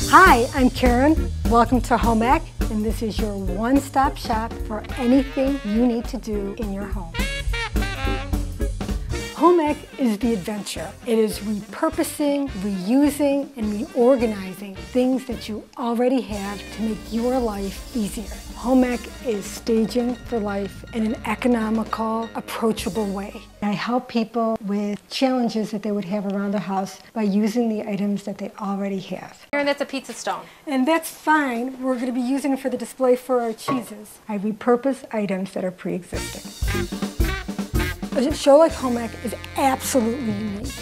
Hi, I'm Karen. Welcome to Home Ec, and this is your one-stop shop for anything you need to do in your home. Home Ec is the adventure. It is repurposing, reusing, and reorganizing things that you already have to make your life easier. Home Ec is staging for life in an economical, approachable way. I help people with challenges that they would have around their house by using the items that they already have. Karen, that's a pizza stone. And that's fine. We're going to be using it for the display for our cheeses. I repurpose items that are pre-existing. A show like Home Ec is absolutely unique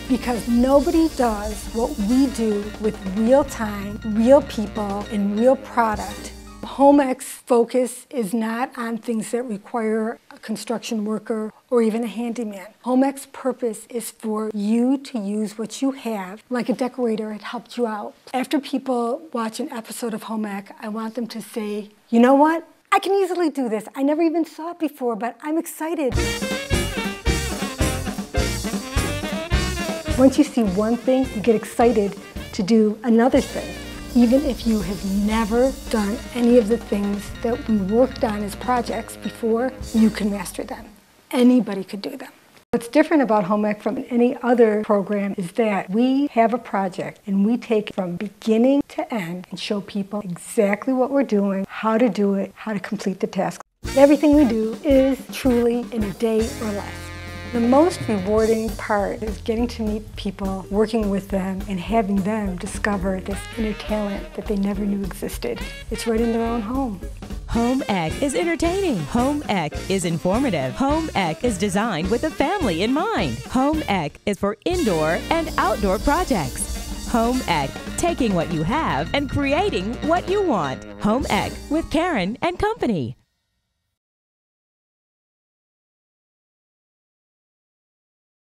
because nobody does what we do with real time, real people, and real product. Home Ec's focus is not on things that require a construction worker or even a handyman. Home Ec's purpose is for you to use what you have, like a decorator. It helped you out. After people watch an episode of Home Ec, I want them to say, you know what? I can easily do this. I never even saw it before, but I'm excited. Once you see one thing, you get excited to do another thing. Even if you have never done any of the things that we worked on as projects before, you can master them. Anybody could do them. What's different about Home Ec from any other program is that we have a project and we take it from beginning to end and show people exactly what we're doing, how to do it, how to complete the task. Everything we do is truly in a day or less. The most rewarding part is getting to meet people, working with them, and having them discover this inner talent that they never knew existed. It's right in their own home. Home Ec is entertaining. Home Ec is informative. Home Ec is designed with the family in mind. Home Ec is for indoor and outdoor projects. Home Ec, taking what you have and creating what you want. Home Ec with Karen and Company.